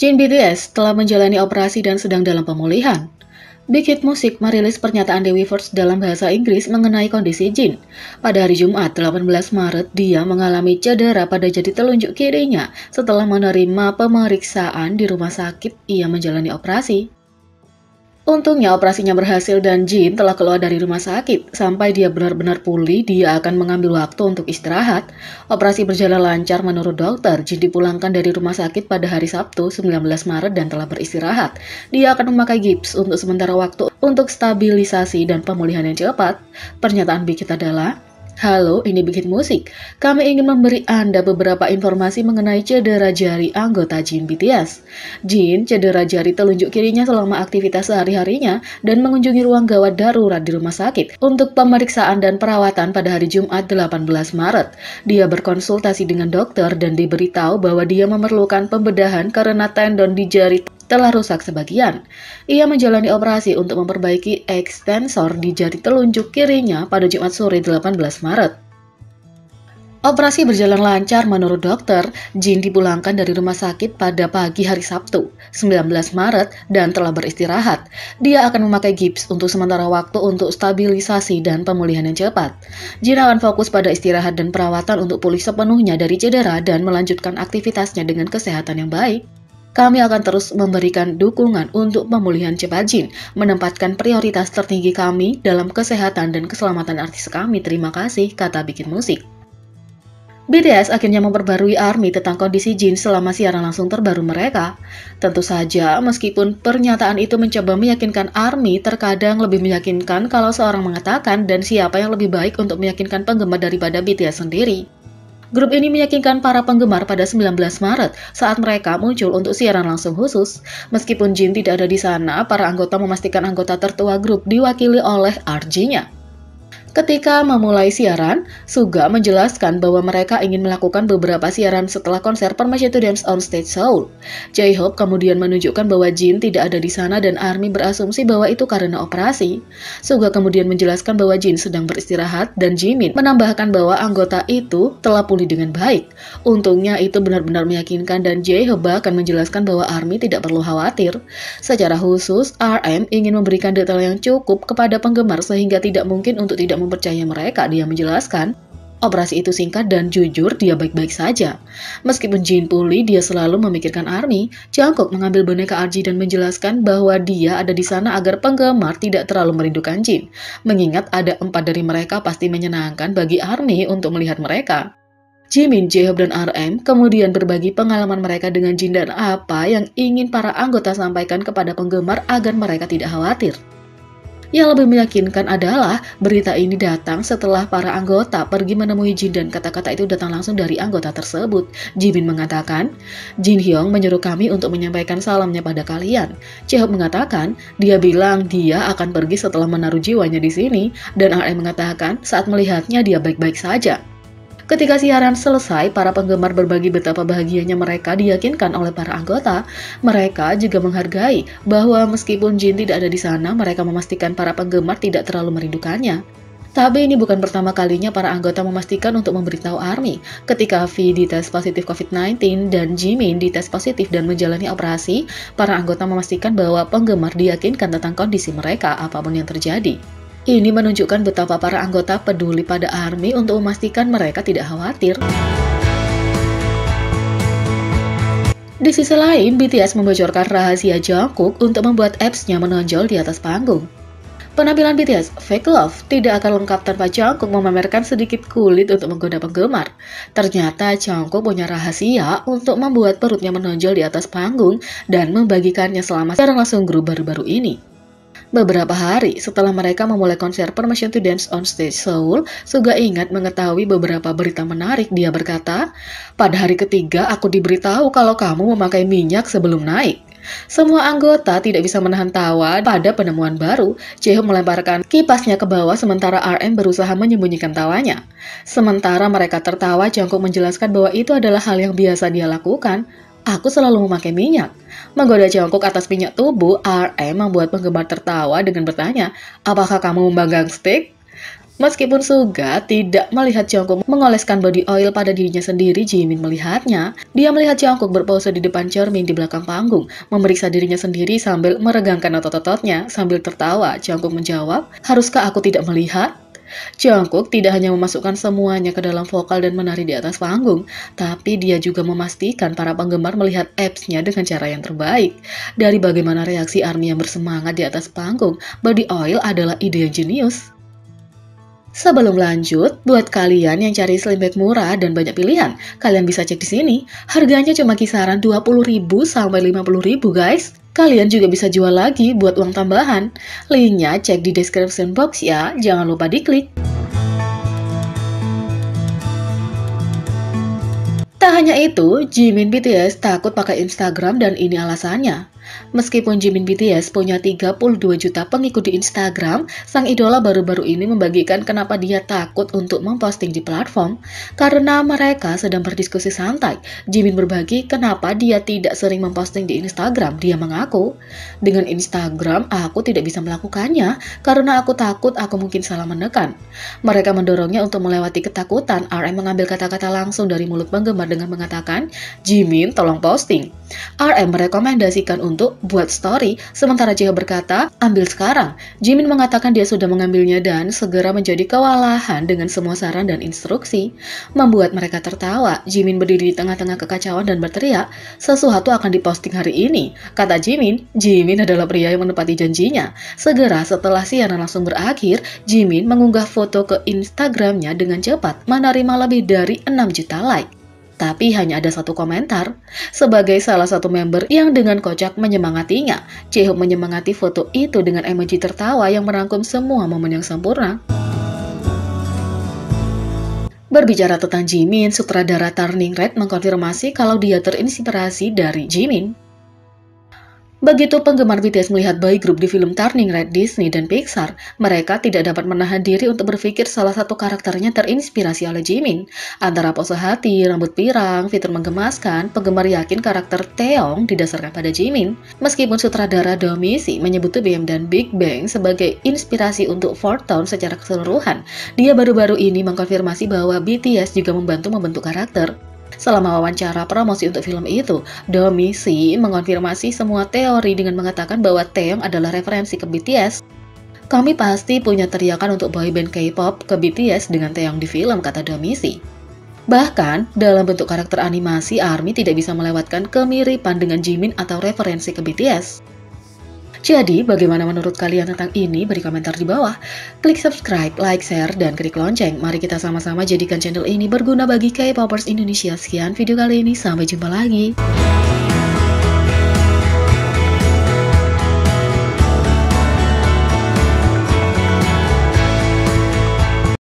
Jin BTS telah menjalani operasi dan sedang dalam pemulihan. Big Hit Music merilis pernyataan The Weverse dalam bahasa Inggris mengenai kondisi Jin. Pada hari Jumat 18 Maret, dia mengalami cedera pada jari telunjuk kirinya setelah menerima pemeriksaan di rumah sakit. Ia menjalani operasi. Untungnya operasinya berhasil dan Jin telah keluar dari rumah sakit. Sampai dia benar-benar pulih, dia akan mengambil waktu untuk istirahat. Operasi berjalan lancar menurut dokter. Jin dipulangkan dari rumah sakit pada hari Sabtu 19 Maret dan telah beristirahat. Dia akan memakai gips untuk sementara waktu untuk stabilisasi dan pemulihan yang cepat. Pernyataan Big Hit adalah, "Halo, ini Big Hit Music. Kami ingin memberi Anda beberapa informasi mengenai cedera jari anggota Jin BTS. Jin cedera jari telunjuk kirinya selama aktivitas sehari-harinya dan mengunjungi ruang gawat darurat di rumah sakit untuk pemeriksaan dan perawatan pada hari Jumat 18 Maret. Dia berkonsultasi dengan dokter dan diberitahu bahwa dia memerlukan pembedahan karena tendon di jari telah rusak sebagian. Ia menjalani operasi untuk memperbaiki ekstensor di jari telunjuk kirinya pada Jumat sore 18 Maret. Operasi berjalan lancar menurut dokter. Jin dipulangkan dari rumah sakit pada pagi hari Sabtu, 19 Maret dan telah beristirahat. Dia akan memakai gips untuk sementara waktu untuk stabilisasi dan pemulihan yang cepat. Jin akan fokus pada istirahat dan perawatan untuk pulih sepenuhnya dari cedera dan melanjutkan aktivitasnya dengan kesehatan yang baik. Kami akan terus memberikan dukungan untuk pemulihan cepat Jin, menempatkan prioritas tertinggi kami dalam kesehatan dan keselamatan artis kami. Terima kasih," kata Big Hit Music. BTS akhirnya memperbarui ARMY tentang kondisi Jin selama siaran langsung terbaru mereka. Tentu saja, meskipun pernyataan itu mencoba meyakinkan ARMY, terkadang lebih meyakinkan kalau seorang mengatakan dan siapa yang lebih baik untuk meyakinkan penggemar daripada BTS sendiri. Grup ini meyakinkan para penggemar pada 19 Maret saat mereka muncul untuk siaran langsung khusus. Meskipun Jin tidak ada di sana, para anggota memastikan anggota tertua grup diwakili oleh RJ-nya. Ketika memulai siaran, Suga menjelaskan bahwa mereka ingin melakukan beberapa siaran setelah konser Permission to Dance on Stage Seoul. J-Hope kemudian menunjukkan bahwa Jin tidak ada di sana dan ARMY berasumsi bahwa itu karena operasi. Suga kemudian menjelaskan bahwa Jin sedang beristirahat dan Jimin menambahkan bahwa anggota itu telah pulih dengan baik. Untungnya itu benar-benar meyakinkan dan J-Hope bahkan menjelaskan bahwa ARMY tidak perlu khawatir. Secara khusus, RM ingin memberikan detail yang cukup kepada penggemar sehingga tidak mungkin untuk tidak mempercayai mereka. Dia menjelaskan, operasi itu singkat dan jujur, dia baik-baik saja. Meskipun Jin pulih, dia selalu memikirkan ARMY. Jungkook mengambil boneka RJ dan menjelaskan bahwa dia ada di sana agar penggemar tidak terlalu merindukan Jin. Mengingat ada 4 dari mereka pasti menyenangkan bagi ARMY untuk melihat mereka. Jimin, J-Hope, dan RM kemudian berbagi pengalaman mereka dengan Jin dan apa yang ingin para anggota sampaikan kepada penggemar agar mereka tidak khawatir. Yang lebih meyakinkan adalah berita ini datang setelah para anggota pergi menemui Jin dan kata-kata itu datang langsung dari anggota tersebut. Jimin mengatakan, "Jin Hyung menyuruh kami untuk menyampaikan salamnya pada kalian." J-Hope mengatakan, dia bilang dia akan pergi setelah menaruh jiwanya di sini, dan RM mengatakan saat melihatnya dia baik-baik saja. Ketika siaran selesai, para penggemar berbagi betapa bahagianya mereka diyakinkan oleh para anggota. Mereka juga menghargai bahwa meskipun Jin tidak ada di sana, mereka memastikan para penggemar tidak terlalu merindukannya. Tapi ini bukan pertama kalinya para anggota memastikan untuk memberitahu ARMY. Ketika V dites positif COVID-19 dan Jimin dites positif dan menjalani operasi, para anggota memastikan bahwa penggemar diyakinkan tentang kondisi mereka apapun yang terjadi. Ini menunjukkan betapa para anggota peduli pada ARMY untuk memastikan mereka tidak khawatir. Di sisi lain, BTS membocorkan rahasia Jungkook untuk membuat apps-nya menonjol di atas panggung. Penampilan BTS, Fake Love, tidak akan lengkap tanpa Jungkook memamerkan sedikit kulit untuk menggoda penggemar. Ternyata Jungkook punya rahasia untuk membuat perutnya menonjol di atas panggung dan membagikannya selama siaran langsung grup baru-baru ini. Beberapa hari setelah mereka memulai konser Permission to Dance on Stage Seoul, Suga ingat mengetahui beberapa berita menarik. Dia berkata, "Pada hari ketiga aku diberitahu kalau kamu memakai minyak sebelum naik." Semua anggota tidak bisa menahan tawa pada penemuan baru. J-Hope melemparkan kipasnya ke bawah sementara RM berusaha menyembunyikan tawanya. Sementara mereka tertawa, Jungkook menjelaskan bahwa itu adalah hal yang biasa dia lakukan. "Aku selalu memakai minyak." Menggoda Jungkook atas minyak tubuh, RM membuat penggemar tertawa dengan bertanya, "Apakah kamu membanggang stik?" Meskipun Suga tidak melihat Jungkook mengoleskan body oil pada dirinya sendiri, Jimin melihatnya. Dia melihat Jungkook berpose di depan cermin di belakang panggung, memeriksa dirinya sendiri sambil meregangkan otot-ototnya. Sambil tertawa, Jungkook menjawab, "Haruskah aku tidak melihat?" Jungkook tidak hanya memasukkan semuanya ke dalam vokal dan menari di atas panggung, tapi dia juga memastikan para penggemar melihat abs-nya dengan cara yang terbaik. Dari bagaimana reaksi ARMY yang bersemangat di atas panggung, body oil adalah ide yang jenius. Sebelum lanjut, buat kalian yang cari slim bag murah dan banyak pilihan, kalian bisa cek di sini. Harganya cuma kisaran 20.000 sampai 50.000 guys. Kalian juga bisa jual lagi buat uang tambahan. Linknya cek di description box ya, jangan lupa diklik. Tak hanya itu, Jimin BTS takut pakai Instagram dan ini alasannya. Meskipun Jimin BTS punya 32 juta pengikut di Instagram, sang idola baru-baru ini membagikan kenapa dia takut untuk memposting di platform. Karena mereka sedang berdiskusi santai, Jimin berbagi kenapa dia tidak sering memposting di Instagram. Dia mengaku, "Dengan Instagram aku tidak bisa melakukannya karena aku takut aku mungkin salah menekan." Mereka mendorongnya untuk melewati ketakutan. RM mengambil kata-kata langsung dari mulut penggemar dengan mengatakan, "Jimin, tolong posting." RM merekomendasikan untuk buat story, sementara Jihyo berkata, "Ambil sekarang." Jimin mengatakan dia sudah mengambilnya dan segera menjadi kewalahan dengan semua saran dan instruksi. Membuat mereka tertawa, Jimin berdiri di tengah-tengah kekacauan dan berteriak, "Sesuatu akan diposting hari ini." Kata Jimin, Jimin adalah pria yang menepati janjinya. Segera setelah siaran langsung berakhir, Jimin mengunggah foto ke Instagramnya dengan cepat, menerima lebih dari 6 juta like. Tapi hanya ada satu komentar. Sebagai salah satu member yang dengan kocak menyemangatinya, Jaehook menyemangati foto itu dengan emoji tertawa yang merangkum semua momen yang sempurna. Berbicara tentang Jimin, sutradara Turning Red mengkonfirmasi kalau dia terinspirasi dari Jimin. Begitu penggemar BTS melihat boy group di film Turning Red Disney dan Pixar, mereka tidak dapat menahan diri untuk berpikir salah satu karakternya terinspirasi oleh Jimin. Antara pose hati, rambut pirang, fitur menggemaskan, penggemar yakin karakter Taeyong didasarkan pada Jimin. Meskipun sutradara Domisi menyebut BM dan Big Bang sebagai inspirasi untuk Fourth Town secara keseluruhan, dia baru-baru ini mengkonfirmasi bahwa BTS juga membantu membentuk karakter. Selama wawancara promosi untuk film itu, Domisi mengonfirmasi semua teori dengan mengatakan bahwa Taeyong adalah referensi ke BTS. "Kami pasti punya teriakan untuk boyband K-pop ke BTS dengan Taeyong di film," kata Domisi. Bahkan, dalam bentuk karakter animasi, ARMY tidak bisa melewatkan kemiripan dengan Jimin atau referensi ke BTS. Jadi, bagaimana menurut kalian tentang ini? Beri komentar di bawah. Klik subscribe, like, share, dan klik lonceng. Mari kita sama-sama jadikan channel ini berguna bagi K-popers Indonesia. Sekian video kali ini, sampai jumpa lagi.